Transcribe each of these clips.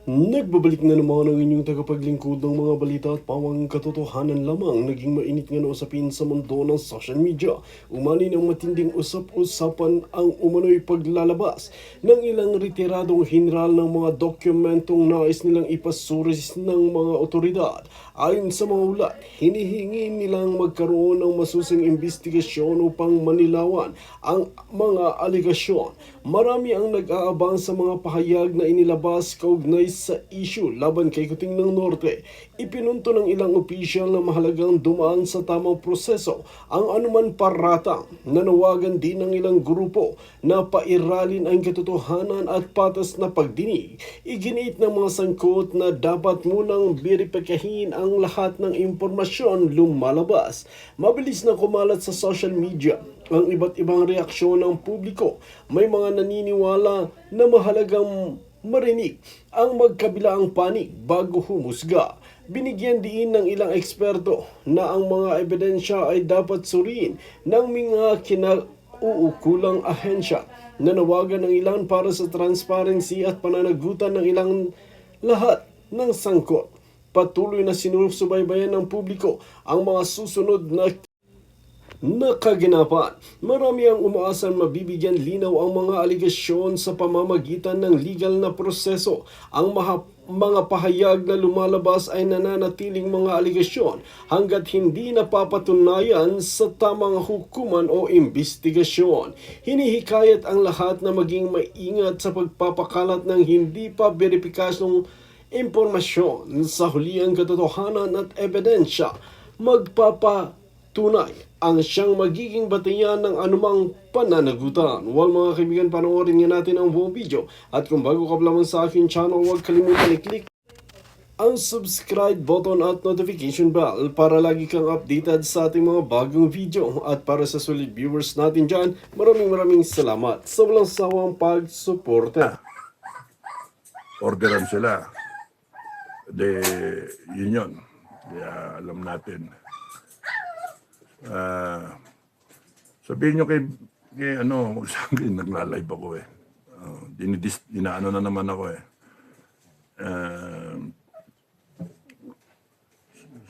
Nagbabalik na naman ang inyong tagapaglingkod ng mga balita at pawang katotohanan lamang. Naging mainit nga na usapin sa mundo ng social media. Umani ng matinding usap-usapan ang umano'y paglalabas ng ilang retiradong general ng mga dokumentong nais nilang ipasuris ng mga otoridad. Ayon sa mga ulat, hinihingi nilang magkaroon ng masusing investigasyon upang manilawan ang mga aligasyon. Marami ang nag-aabang sa mga pahayag na inilabas kaugnay sa issue laban kay Kuting ng Norte. Ipinunto ng ilang opisyal na mahalagang dumaan sa tamang proseso ang anuman paratang. Nanawagan din ng ilang grupo na pairalin ang katotohanan at patas na pagdinig. Iginiit ng mga sangkot na dapat munang beripikahin ang lahat ng impormasyon lumalabas. Mabilis na kumalat sa social media ang iba't ibang reaksyon ng publiko. May mga naniniwala na mahalagang marinig ang magkabilaang panig bago humusga. Binigyan din ng ilang eksperto na ang mga ebidensya ay dapat suriin ng mga kinauukulang ahensya. Nanawagan ng ilan para sa transparency at pananagutan ng ilang lahat ng sangkot. Patuloy na sinusubaybayan ng publiko ang mga susunod na kaganapan. Marami ang umaasan mabibigyan linaw ang mga aligasyon sa pamamagitan ng legal na proseso. Ang mga pahayag na lumalabas ay nananatiling mga aligasyon hanggat hindi napapatunayan sa tamang hukuman o investigasyon. Hinihikayat ang lahat na maging maingat sa pagpapakalat ng hindi pa beripikasyong impormasyon. Sa huli ang katotohanan at ebidensya magpapatunay ang siyang magiging batayan ng anumang pananagutan. Well mga kaibigan, panoorin nga natin ang buong video. At kung bago ka pa lamang sa aking channel, huwag kalimutan i-click ang subscribe button at notification bell para lagi kang updated sa ating mga bagong video. At para sa solid viewers natin dyan, maraming salamat sa walang sawang pagsuporta. Orderan sila. Yun. Kaya alam natin. Sabihin nyo kay sa akin, nagla-live ako eh. Dinaano na naman ako eh.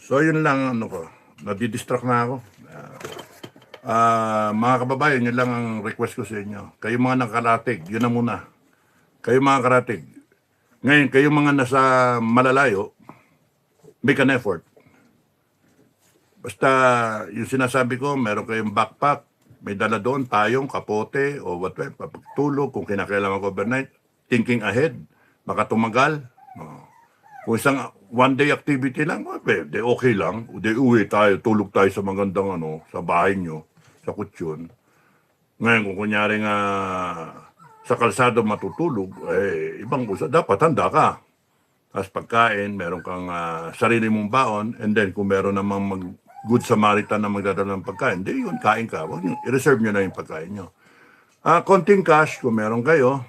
So yun lang ko. Nadidistract na ako. Mga kababayan, yun lang ang request ko sa inyo. Kayo mga nakaratig, yun na muna. Kayo mga karatig. Ngayon, kayo mga nasa malalayo, make an effort. Basta yung sinasabi ko, meron kayong backpack, may dala doon, tayong, kapote, o whatever, papagtulog, kung kinakailangan overnight, thinking ahead, baka tumagal. Kung isang one-day activity lang, okay lang. Uwi tayo, tulog tayo sa magandang sa bahay nyo, sa kutsyon. Ngayon, kung kunyari nga sa kalsado matutulog, ibang usa, dapat handa ka. Tapos pagkain, meron kang sarili mong baon, and then kung meron namang good Samaritan na magdadala ng pagkain, di yun, kain ka. Huwag nyo, i-reserve nyo na yung pagkain nyo. Konting cash, kung meron kayo,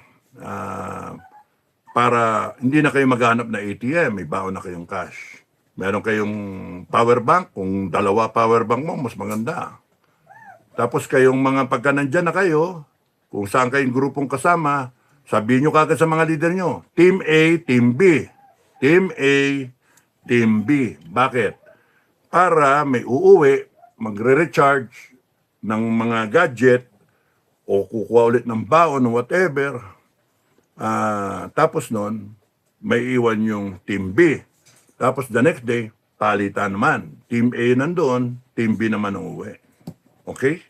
para hindi na kayo maghanap na ATM, may baon na kayong cash. Meron kayong power bank, kung dalawa power bank mo, mas maganda. Tapos kayong mga pagka nandyan na kayo, kung saan kayong grupong kasama, sabihin nyo kagad sa mga leader nyo, Team A, Team B. Team A, Team B. Bakit? Para may uuwi, magre-recharge ng mga gadget o kukuha ulit ng baon o whatever. Tapos nun, may iwan yung Team B. Tapos the next day, palitan naman. Team A nandoon, Team B naman ang uwi. Okay?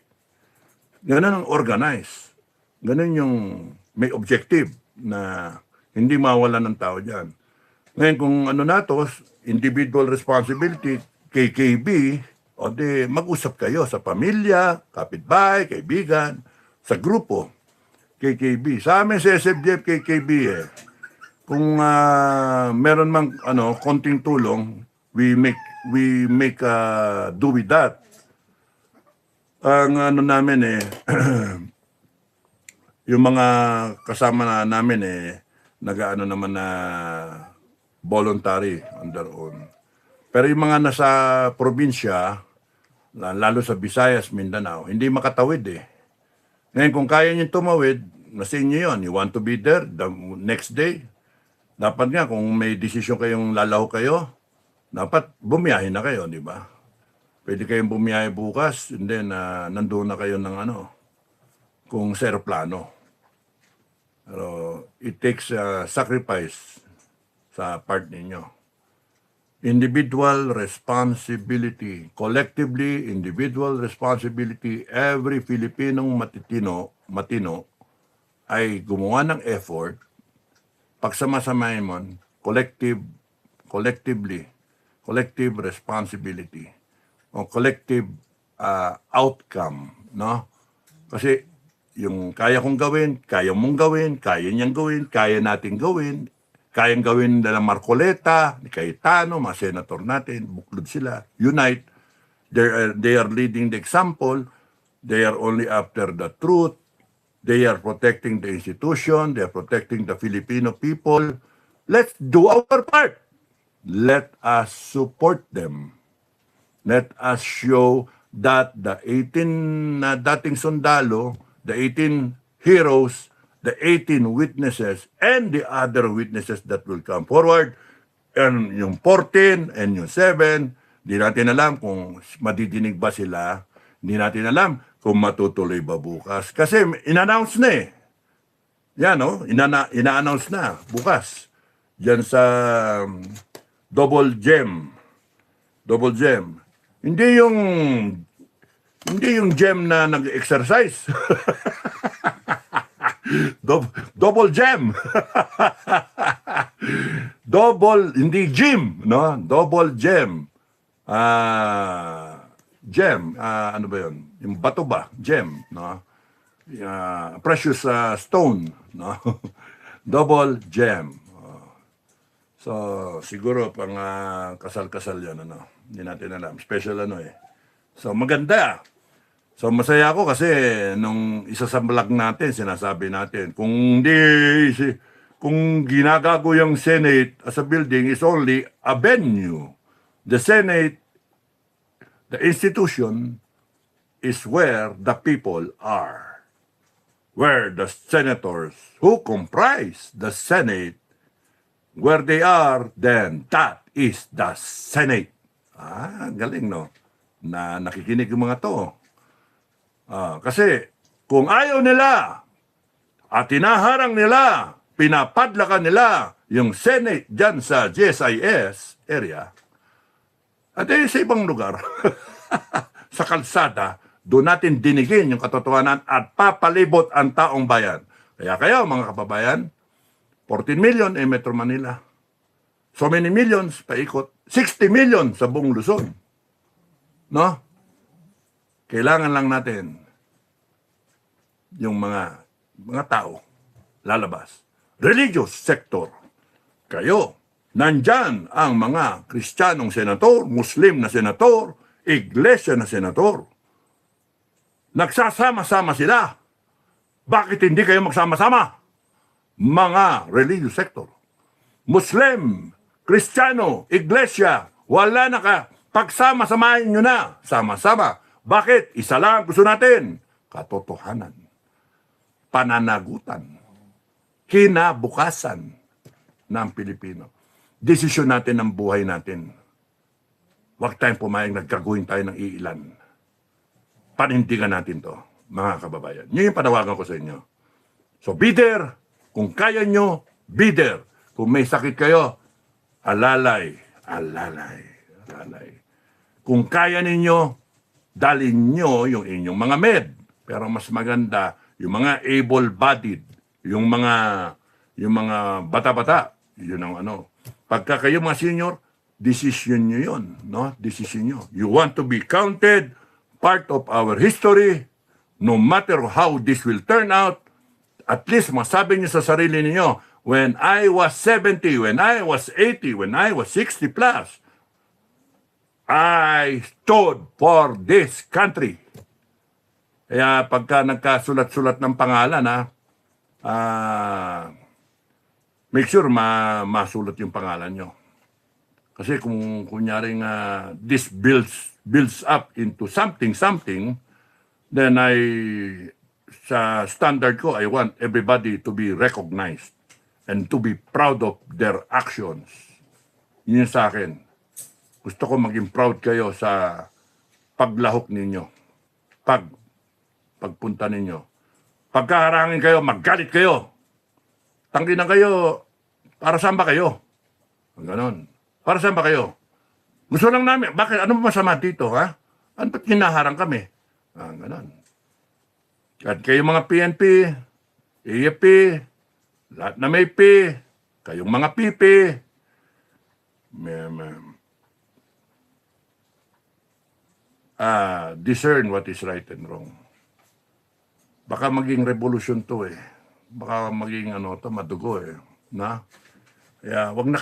Ganun ang organize. Ganun yung may objective na hindi mawalan ng tao dyan. Ngayon kung individual responsibility, KKB, o di mag-usap kayo sa pamilya, kapitbahay, kaibigan, sa grupo, KKB. Sa amin sa SFDF, KKB Kung meron mang konting tulong, we make do with that. Ang namin yung mga kasama namin nag-aano naman na voluntary on their own. Pero yung mga nasa probinsya, lalo sa Visayas, Mindanao, hindi makatawid Ngayon kung kaya nyo tumawid, nasa inyo yun. You want to be there the next day, Dapat nga kung may desisyon kayong lalaho kayo, dapat bumiyahe na kayo, di ba? Pwede kayong bumiyahe bukas, and then nandoon na kayo ng kung sa aeroplano. Pero it takes sacrifice sa part ninyo. Individual responsibility. Collectively, individual responsibility. Every Filipinong matino ay gumawa ng effort. Pagsama-samahin mo, collective responsibility o collective outcome, no? Kasi yung kaya kong gawin, kaya mong gawin, kaya niyang gawin, kaya nating gawin, kayang gawin nila Marcoleta, ni Cayetano, mga senator natin, buklod sila, unite. They are leading the example. They are only after the truth. They are protecting the institution. They are protecting the Filipino people. Let's do our part. Let us support them. Let us show that the 18 na dating sundalo, the 18 heroes, the 18 witnesses, and the other witnesses that will come forward, and yung 14 and yung 7, di natin alam kung madidinig ba sila, di natin alam kung matutuloy ba bukas. Kasi in-announce na eh. Yan, no? Ina-announce na bukas. Diyan sa Double Gem. Double Gem. Hindi yung gem na nag-exercise. Double Gem. Hindi gym, no? Double Gem. Gem, ano ba yun? Yung bato ba? Gem, no? Precious stone, no? Double Gem. So, siguro pang kasal-kasal yan, ano? Hindi natin alam. Special So, maganda. So, masaya ako kasi nung isa sa vlog natin, sinasabi natin, kung ginagago yung Senate as a building is only a venue. The Senate, the institution, is where the people are. Where the senators who comprise the Senate, where they are, then that is the Senate. Galing, no? Na nakikinig yung mga to. Kasi kung ayaw nila at tinaharang nila, pinapadlakan nila yung Senate dyan sa GSIS area, at sa ibang lugar, sa kalsada, doon natin dinigin yung katotohanan at papalibot ang taong bayan. Kaya kayo, mga kababayan, 14 million Metro Manila. So many millions paikot. 60 million sa buong Luzon. No? Kailangan lang natin yung mga tao lalabas. Religious sector. Kayo, nandyan ang mga Kristiyanong senator, Muslim na senator, Iglesia na senator. Nagsasama-sama sila. Bakit hindi kayo magsama-sama? Mga religious sector. Muslim, Kristiyano, Iglesia, wala na ka. Pagsama-samahin nyo na. Sama-sama. Bakit? Isa lang gusto natin. Katotohanan. Pananagutan. Kinabukasan ng Pilipino. Desisyon natin ang buhay natin. Huwag tayong pumayag nagkaguhin tayo ng iilan. Panindigan natin to, mga kababayan. Yun yung panawagan ko sa inyo. So be there. Kung kaya nyo, be there. Kung may sakit kayo, alalay. Kung kaya ninyo, dalhin nyo yung inyong mga med. Pero mas maganda, yung mga able-bodied, yung mga bata-bata, yun ang Pagka kayo mga senior, decision nyo yun, no? Decision nyo. You want to be counted, part of our history, no matter how this will turn out, at least masabi nyo sa sarili niyo, when I was 70, when I was 80, when I was 60 plus, I stood for this country. Kaya pagka nagkasulat-sulat ng pangalan, make sure masulat yung pangalan nyo. Kasi kung kunyaring this builds up into something, then sa standard ko, I want everybody to be recognized. and to be proud of their actions. Yun yung sa akin. Gusto ko maging proud kayo sa paglahok ninyo. Pagpunta ninyo. Pagkaharangin kayo, maggalit kayo. Tangginan kayo, para saan ba kayo? Ganon. Para saan ba kayo? Gusto lang namin, bakit? Ano masama dito, ha? Ano ba't hinaharang kami? Ganon. At kayo mga PNP, AFP, lahat na may P, kayong mga PP, discern what is right and wrong. Baka maging revolution to eh. Baka maging madugo eh. Na? Kaya wag na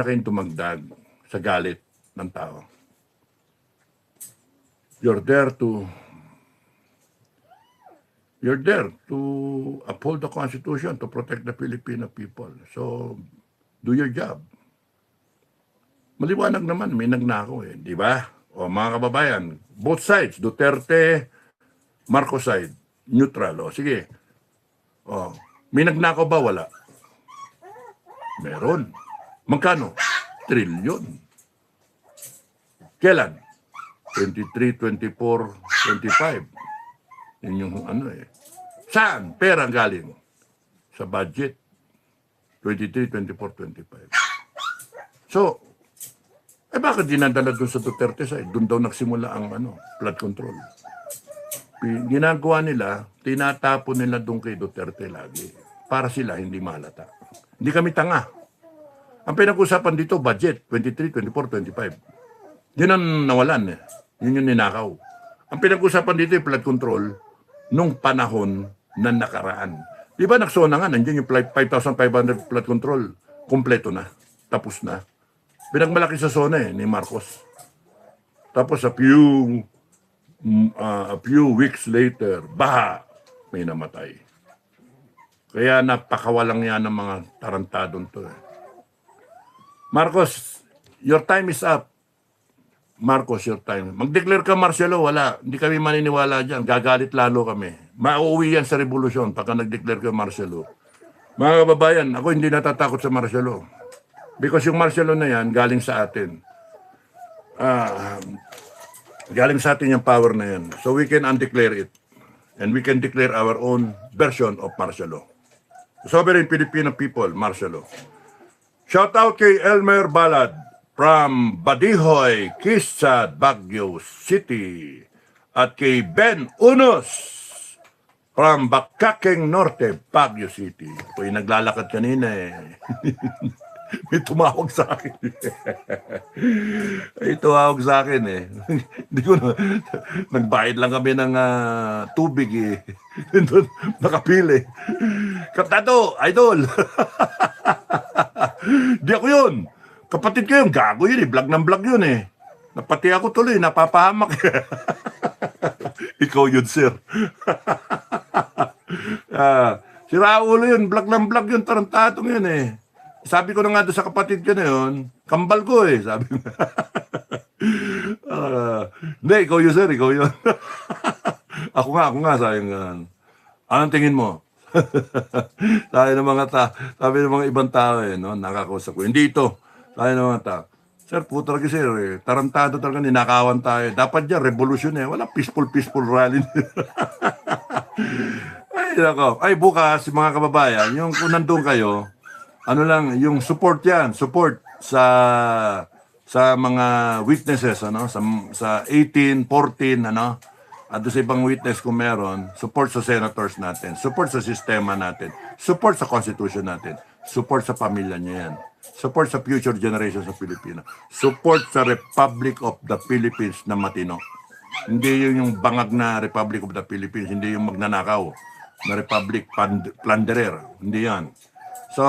kayong tumagdag sa galit ng tao. You're there to uphold the Constitution, to protect the Filipino people. So, do your job. Maliwanag naman, may nagnakaw eh, di ba? O mga kababayan, both sides, Duterte, Marcos side, neutral. O sige, may nagnakaw ba? Wala. Meron. Magkano? Trilyon. Kailan? 23, 24, 25. Yun yung Saan? Pera galing? Sa budget. 23, 24, 25. So, bakit dinadala doon sa Duterte side? Doon daw nagsimula ang flood control. Ginagawa nila, tinatapon nila doon kay Duterte lagi. Para sila hindi malata. Hindi kami tanga. Ang pinag-usapan dito, budget, 23, 24, 25. Yun ang nawalan eh. Yun yung ninakaw. Ang pinag-usapan dito yung flood control nung panahon na nakaraan. Di ba nagsona nga, nandiyan yung 5,500 flood control. Kompleto na. Tapos na. Pinagmalaki sa zona eh, ni Marcos. Tapos a few weeks later, baha, may namatay. Kaya napakawalang yan ng mga tarantadon to eh. Marcos, your time is up. Marcos, your time. Mag-declare ka, Marcelo, wala. Hindi kami maniniwala dyan. Gagalit lalo kami. Mauuwi yan sa revolusyon pagka nag-declare ka, Marcelo. Mga kababayan, ako hindi natatakot sa Marcelo. Because yung Marcelo na yan, galing sa atin. Galing sa atin yung power na yan. So we can undeclare it. And we can declare our own version of Marcelo. Sovereign Filipino people, Marcelo. Shout out kay Elmer Balad from Badihoy, Quezon, Baguio City. At kay Ben Unos from Bacakeng Norte, Baguio City. Ako yung naglalakad kanina eh. May tumawag sa akin. May tumawag sa akin eh. Hindi ko na, nagbayad lang kami ng tubig eh. Nakapili. Kaptato, idol. Di ako yun. Kapatid ko yun, gago yun eh. Vlog ng vlog yun eh. Napati ako tuloy, napapahamak. Ikaw yun, sir. Si Raulo yun, vlog ng vlog yun, tarantatong yun eh. Sabi ko na nga doon sa kapatid ko na yun, kambal ko eh, sabi ko. Hindi, ikaw yun sir, ikaw yun. ako nga, sabi nga. Anong tingin mo? Sabi ng mga ibang tao eh, no? Nakakausap ko. Hindi ito. Sabi ng mga tao. Sir, puto talaga sir eh. Tarantado talaga, ninakawan tayo. Dapat dyan, revolution eh. Wala peaceful rally. Ay, bukas, mga kababayan, yung kung nandun kayo, yung support yan, support sa mga witnesses, sa 18, 14, at sa ibang witness kung meron, support sa senators natin, support sa sistema natin, support sa constitution natin, support sa pamilya niya yan, support sa future generations sa Pilipinas, support sa Republic of the Philippines na matino. Hindi yung bangag na Republic of the Philippines, hindi yung magnanakaw na Republic plunderer, hindi yan. So,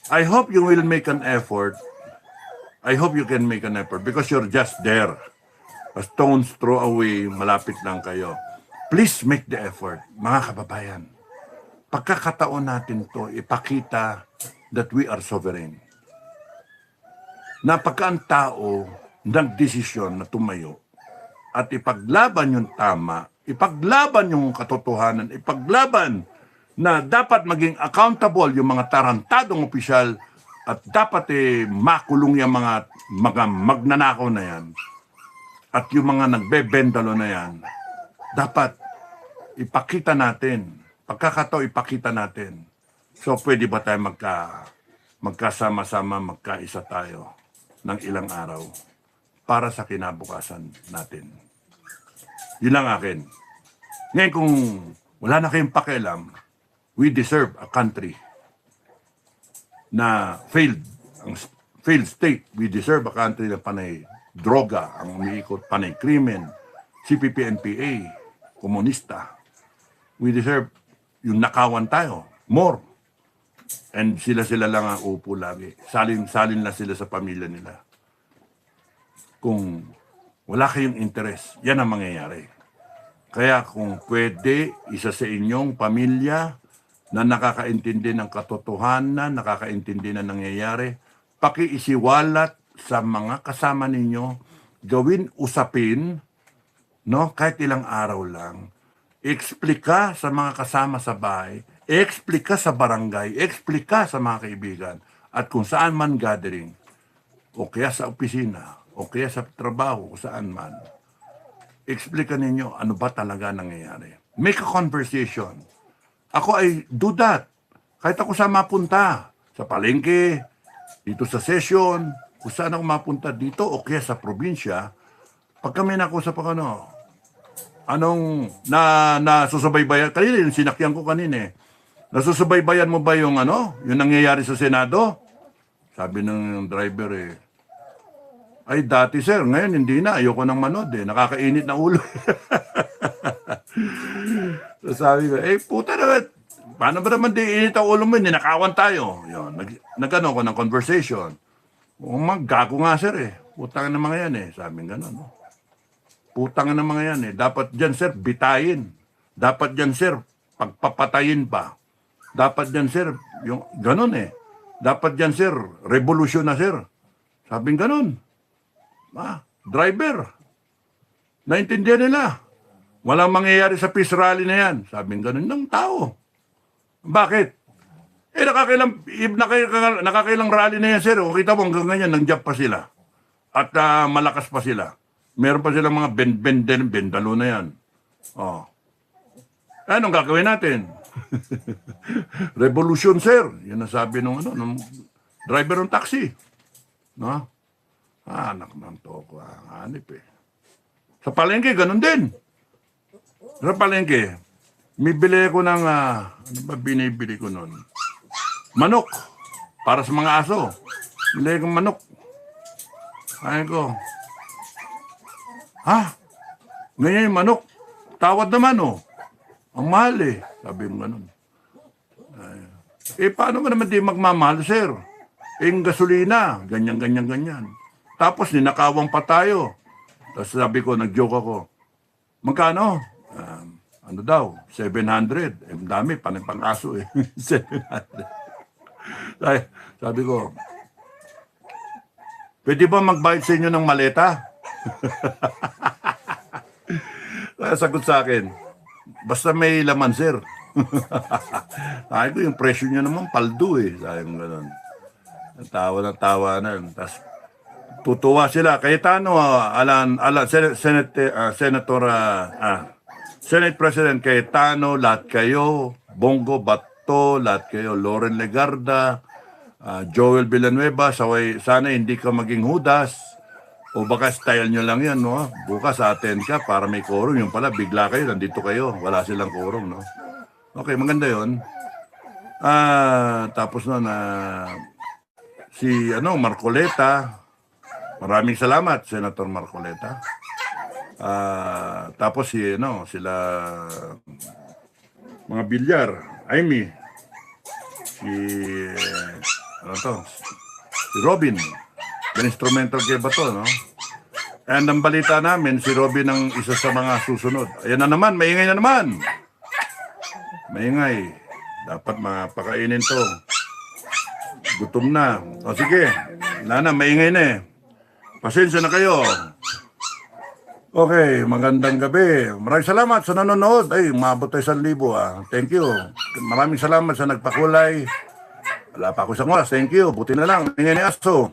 I hope you will make an effort. I hope you can make an effort because you're just there. A stone's throw away, malapit lang kayo. Please make the effort, mga kababayan. Pagkakataon natin to, ipakita that we are sovereign. Na pagka ang tao nagdesisyon na tumayo at ipaglaban yung tama, ipaglaban yung katotohanan, ipaglaban na dapat maging accountable yung mga tarantadong opisyal at dapat makulong yung mga magnanakaw na yan at yung mga nagbebendalo na yan, dapat ipakita natin, ipakita natin. So pwede ba tayo magkasama-sama, magkaisa tayo ng ilang araw para sa kinabukasan natin. Yun lang akin. Ngayon kung wala na kayong pakialam, we deserve a country na failed state. We deserve a country na panay droga, ang umiikot, panay krimen, CPP-NPA, komunista. We deserve yung nakawan tayo, more. And sila lang ang upo lagi. Salin na sila sa pamilya nila. Kung wala kayong interes, yan ang mangyayari. Kaya kung pwede, isa sa inyong pamilya na nakakaintindi ng katotohanan, nakakaintindi na nangyayari, pakiisiwalat sa mga kasama ninyo, gawin usapin, no, kahit ilang araw lang, explika sa mga kasama sa bahay, explika sa barangay, explika sa mga kaibigan, at kung saan man gathering, o kaya sa opisina, o kaya sa trabaho, o saan man, explika ninyo ano ba talaga nangyayari. Make a conversation. Ako ay do that. Kahit ako saan mapunta, sa palengke, dito sa session, kung saan ako mapunta dito o kaya sa probinsya, pag kami nakusap ako, anong nasusubaybayan, kanina yung sinakyan ko kanina nasusubaybayan mo ba yung yung nangyayari sa Senado? Sabi ng driver ay dati sir, ngayon hindi na, ayoko nang manood nakakainit na ulo. So sabi ko, puta naman, paano ba naman di init ang ulo mo, ninakawan tayo. Yun, nagano ko ng conversation. Gago nga sir putang na mga yan sabi gano'n. Putang na mga yan dapat dyan sir, bitayin. Dapat dyan sir, pagpapatayin pa. Dapat dyan sir, yung gano'n Dapat dyan sir, revolusyon na sir. Sabi gano'n. Driver. Naintindihan nila. Walang mangyayari sa peace rally na yan. Sabi gano'n ng tao. Bakit? Nakakailang rally na yan, sir. O kita mo, hanggang ganyan, nandiyan pa sila. At malakas pa sila. Meron pa silang mga bendalo na yan. Anong gagawin natin? Revolution, sir. Yan ang sabi ng driver ng taxi. No? Anak ng toko. Hanip Sa palengke, ganun din. Sa palengke, bibili ko ng, ano ba binibili ko nun? Manok. Para sa mga aso. Bili kong manok. Ay ko. Ganyan yung manok. Tawad naman Ang mahal Sabi mo ganun. Paano mo naman di magmamahal, sir? Yung gasolina. Ganyan. Tapos ninakawang pa tayo. Tapos sabi ko, nag-joke ako. Magkano? Ano daw? 700. Dami, pang aso 700. Sabi ko, pwede ba magbayad sa inyo ng maleta? Sagot sa akin, basta may laman, sir. Sabi ko, yung presyo nyo naman, paldo Sabi ko gano'n. Tawa na. Tapos, tutuwa sila. Cayetano, Senate President Cayetano, lahat kayo, Bongo Bato, lahat kayo, Loren Legarda, Joel Villanueva, sana hindi ka maging Judas, o baka style nyo lang yan, bukas atin ka para may quorum, yung pala, bigla kayo, nandito kayo, wala silang quorum, Okay, maganda yun. Tapos si Marcoleta, maraming salamat, Senator Marcoleta. Tapos sila mga Bilyar, Amy, si Robin, instrumental kay Bato, And ang balita namin, si Robin ang isa sa mga susunod. Ayan na naman, maingay na naman. Maingay. Dapat mapakainin to. Gutom na. Sige, maingay na Pasensya na kayo. Okay, magandang gabi. Maraming salamat sa nanonood. Ay, umabot tayo 1,000 ah. Thank you. Maraming salamat sa nagpakulay. Wala pa ako isang oras. Thank you. Buti na lang. Ingay ni Aso.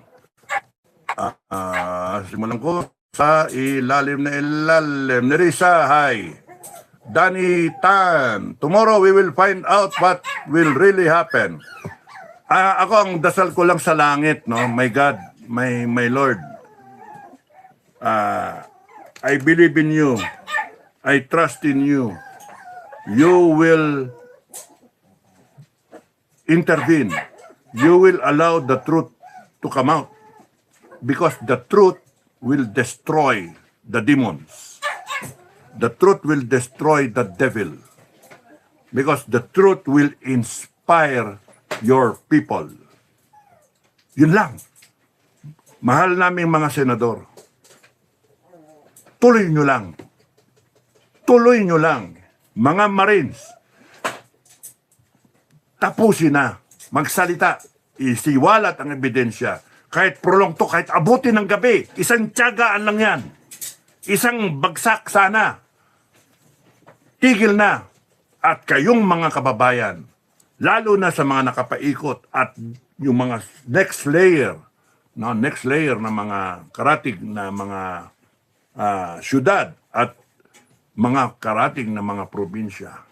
Simulan ko sa ilalim na ilalim. Nerissa, hi. Danny Tan. Tomorrow we will find out what will really happen. Ako ang dasal ko lang sa langit, no? My God, my Lord. I believe in you. I trust in you. You will intervene. You will allow the truth to come out. Because the truth will destroy the demons. The truth will destroy the devil. Because the truth will inspire your people. Yun lang. Mahal naming mga senador. Tuloy nyo lang. Tuloy nyo lang. Mga Marines, tapusin na. Magsalita. Isiwalat ang ebidensya. Kahit prolong to, kahit abutin ng gabi. Isang tiyagaan lang yan. Isang bagsak sana. Tigil na. At kayong mga kababayan, lalo na sa mga nakapaikot at yung mga next layer na mga karatig na mga syudad at mga karating na mga probinsya.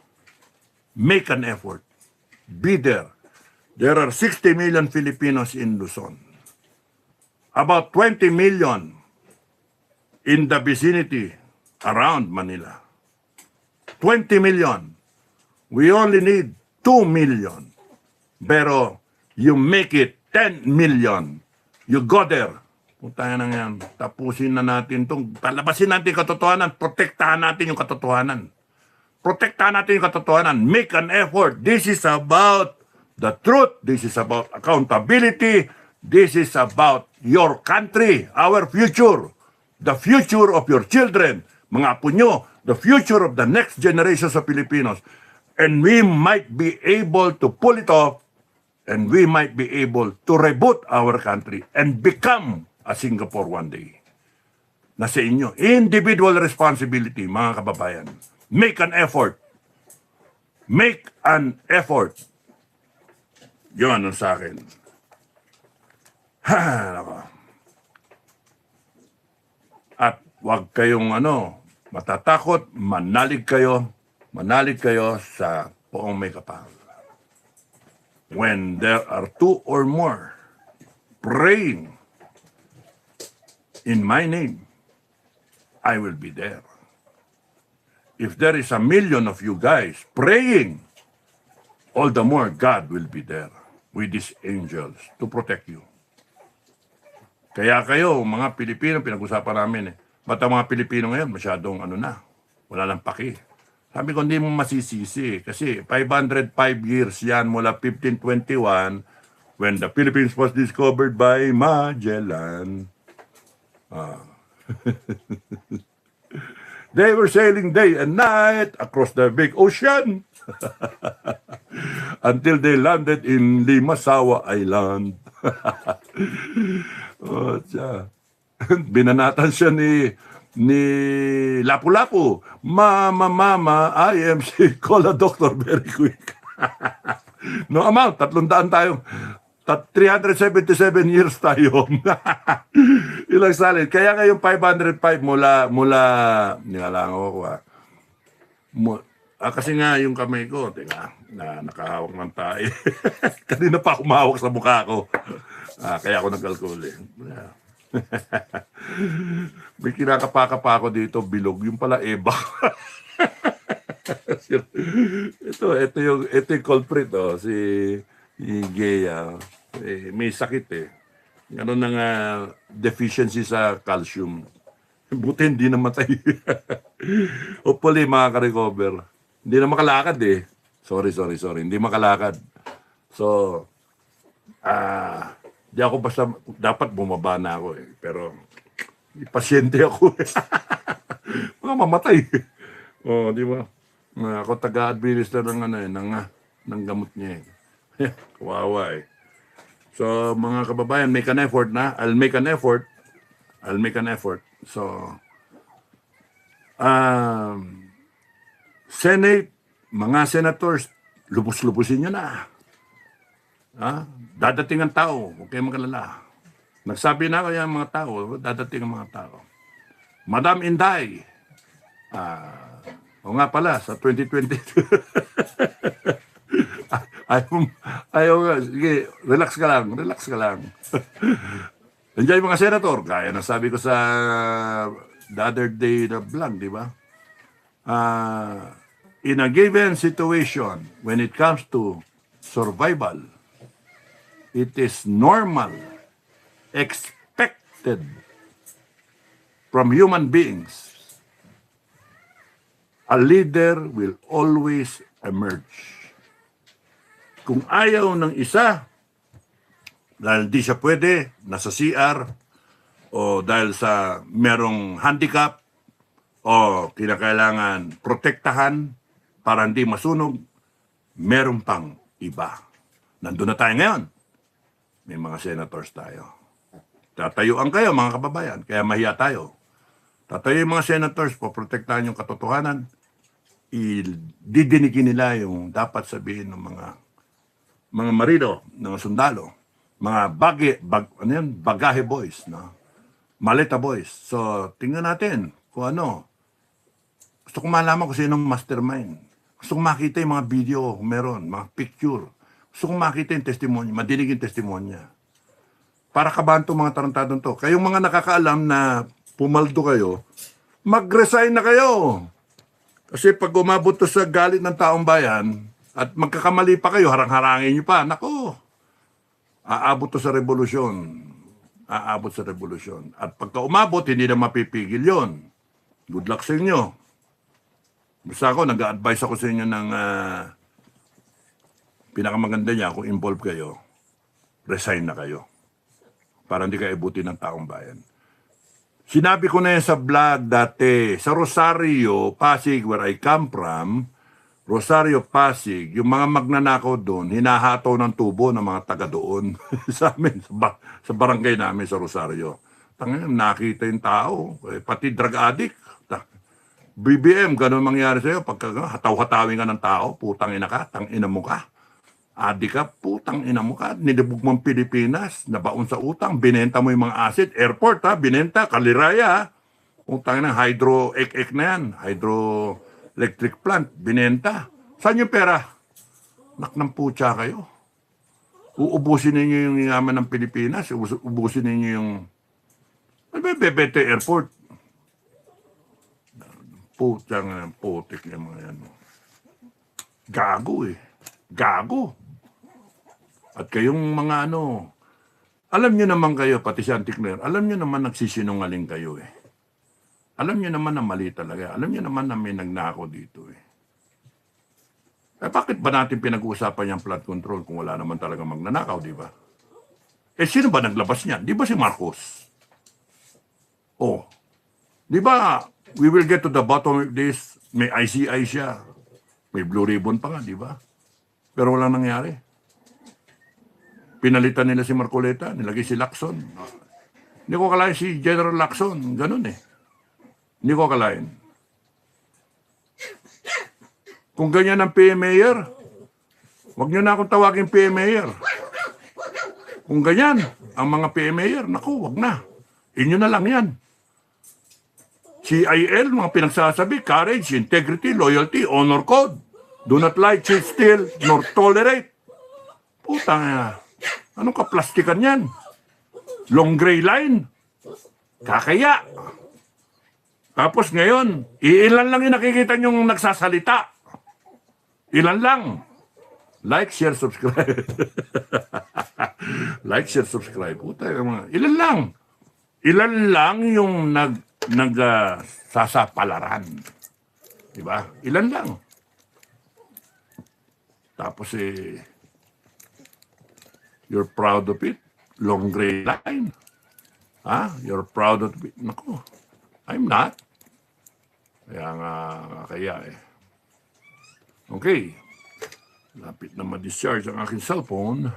Make an effort. Be there. There are 60 million Filipinos in Luzon. About 20 million in the vicinity around Manila. 20 million. We only need 2 million. Pero you make it 10 million. You go there. Puntahan na yan. Tapusin na natin itong, palabasin natin yung katotohanan, protektahan natin yung katotohanan. Protektahan natin yung katotohanan. Make an effort. This is about the truth. This is about accountability. This is about your country, our future, the future of your children, mga apo nyo, the future of the next generations of Filipinos. And we might be able to pull it off, and we might be able to reboot our country and become a Singapore one day. Nasa inyo. Individual responsibility, mga kababayan. Make an effort. Make an effort. Yun ang sa akin. Nako. At wag kayong matatakot, manalig kayo sa poong may kapal. When there are 2 or more praying in my name, I will be there. If there is 1 million of you guys praying, all the more God will be there with His angels to protect you. Kaya kayo, mga Pilipino, pinag-usapan namin ba't ang mga Pilipino ngayon masyadong wala lang paki. Sabi ko, hindi mo masisisi. Kasi 505 years yan mula 1521 when the Philippines was discovered by Magellan. They were sailing day and night across the big ocean until they landed in Limasawa Island. Binanatan siya ni Lapu-Lapu. Mama, I am sick. Call a doctor very quick. No amount, 300 tayo. 377 years tayo. Ilang salin. Kaya ngayong 505 mula nilalang ako kasi nga yung kamay ko, na nakahawak ng tayo. Kanina pa ako mahawak sa mukha ko. Kaya ako nag-alcohol eh. May kinakapa ako dito, bilog. Yung pala eba. ito yung culprit, si Gea. May sakit eh. Ano nang deficiency sa calcium. Buti hindi namatay. Hopefully makaka-recover. Hindi na makalakad eh. Sorry. Hindi makalakad. So, di ako basta, dapat bumaba na ako eh. Pero, pasyente ako eh. Mga mamatay. Di ba? Ako taga-administer ng gamot niya eh. Kawawa eh. So, mga kababayan, make an effort na. I'll make an effort. So, Senate, mga senators, lubos-lubusin nyo na. Dadating ang tao, huwag kayong magalala. Nagsabi na ako yung mga tao, dadating ang mga tao. Madam Inday, o nga pala, sa 2022, ayaw nga, sige, relax ka lang. Nandiyan yung mga senator, gaya na sabi ko sa the other day na vlog, di ba? In a given situation, when it comes to survival, it is normal, expected from human beings. A leader will always emerge. Kung ayaw ng isa, dahil di siya pwede, nasa CR, o dahil sa merong handicap, o kinakailangan protektahan para hindi masunog, meron pang iba. Nandun na tayo ngayon. May mga senators tayo. Tatayuan kayo, mga kababayan, kaya mahiya tayo. Tatayo yung mga senators, poprotektahan yung katotohanan, didinigin nila yung dapat sabihin ng mga marido, ng sundalo, mga bagahe boys, no? Maleta boys. So, tingnan natin kung ano. Gusto kong malaman kung sino mastermind. Gusto kong makita yung mga video kung meron, mga picture. Gusto kong makita yung testimonya, madinig yung testimonya. Para kabahan itong mga tarantadong to. Kayong mga nakakaalam na pumaldo kayo, mag-resign na kayo. Kasi pag umabot to sa galit ng taong bayan, at magkakamali pa kayo, harang-harangin nyo pa, nako, aabot to sa revolusyon. Aabot sa revolusyon. At pagka umabot, hindi na mapipigil yon. Good luck sa inyo. Basta ako, nag-a-advise ako sa inyo ng pinakamaganda niya, kung involved kayo, resign na kayo. Para hindi kayo ibuti ng taong bayan. Sinabi ko na yan sa vlog dati, sa Rosario, Pasig, where I come from, Rosario, Pasig, yung mga magnanakaw doon, hinahataw ng tubo ng mga taga doon sa amin, sa barangay namin sa Rosario. Tangin, nakita yung tao, pati drug addict. BBM, ganun mangyari sa'yo, pagka hataw-hatawin ka ng tao, putang ina ka, tang ina mo ka. Adik ka, putang ina mo ka, nilibog mong Pilipinas, nabaon sa utang, binenta mo yung mga asset, airport ha, binenta, Kaliraya ha. Putang ina, hydro-ek-ek na yan, hydro-electric plant, binenta. Saan yung pera? Nak ng putya kayo. Uubusin ninyo yung yaman ng Pilipinas, ubusin ninyo yung BBT airport. Putang putik yung mga yan. Gago eh. Gago. At kayong mga alam nyo naman kayo, pati si Antikler, alam nyo naman nagsisinungaling kayo eh. Alam nyo naman na mali talaga. Alam nyo naman na may nagnako dito eh. Bakit ba natin pinag-uusapan yung flood control kung wala naman talaga magnanakaw, di ba? Sino ba naglabas niyan? Di ba si Marcos? Oh. Di ba, we will get to the bottom of this. May ICI siya. May blue ribbon pa nga, di ba? Pero walang nangyari. Pinalitan nila si Marcoleta, nilagay si Lacson. Hindi ko kalain si General Lacson, ganun eh. Hindi ko kalain. Kung ganyan ang PM Mayor, wag nyo na akong tawagin PM Mayor. Kung ganyan ang mga PM Mayor, naku, wag na. Inyo na lang yan. CIL, mga pinagsasabi, courage, integrity, loyalty, honor code. Do not lie, cheat, steal, nor tolerate. Putang ina. Anong kaplastikan yan? Long gray line. Kakaya. Tapos ngayon, ilan lang yung nakikita nyong nagsasalita. Ilan lang. Like, share, subscribe. Like, share, subscribe. Puta, ilan lang. Ilan lang yung sasapalaran. Diba? Ilan lang. Tapos you're proud of it. Long gray line. You're proud of it. Naku, I'm not. Kaya eh. Okay. Lapit na ma-discharge ang aking cellphone.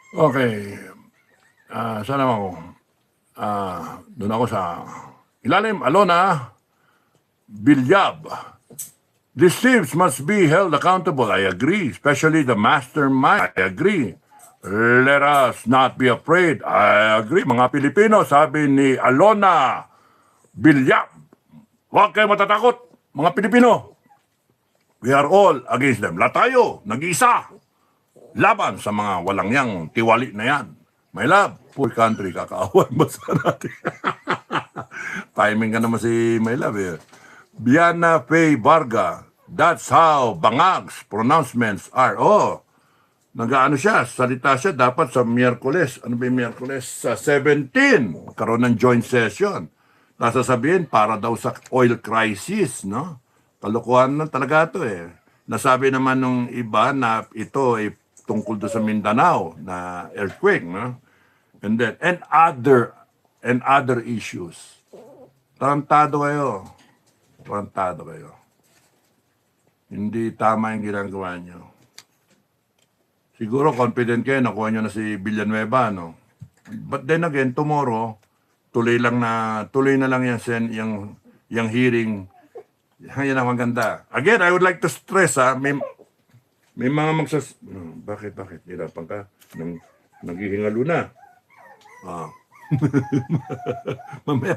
Okay. Saan ako? Doon ako sa ilalim. Alona. Bilyab. These thieves must be held accountable. I agree. Especially the mastermind. I agree. Let us not be afraid. I agree. Mga Pilipino, sabi ni Alona Bilyab. Huwag kayo matatakot, mga Pilipino. We are all against them. Lahat tayo, nag-iisa. Laban sa mga walang yang tiwali na yan. My love, poor country, kakaawan ba sa natin? Timing ka naman si my love eh. Biana Faye Varga, that's how Bangag's pronouncements are. Oh, nag-ano siya, salita siya dapat sa Miyerkules. Ano ba yung Miyerkules? Sa 17, karoon ng joint session. Nasasabihin, para daw sa oil crisis, no? Kalokohan na talaga ito eh. Nasabi naman nung iba na ito ay tungkol doon sa Mindanao na earthquake, no? And then, and other issues. Tarantado kayo. Tarantado kayo. Hindi tama yung ginagawa nyo. Siguro confident kayo, nakuha nyo na si Villanueva, no? But then again, tomorrow, tuloy na lang yung hearing. Yan ang maganda. Again, I would like to stress, may mga bakit? Hirapan ka? Naghihingalo na. Mamaya.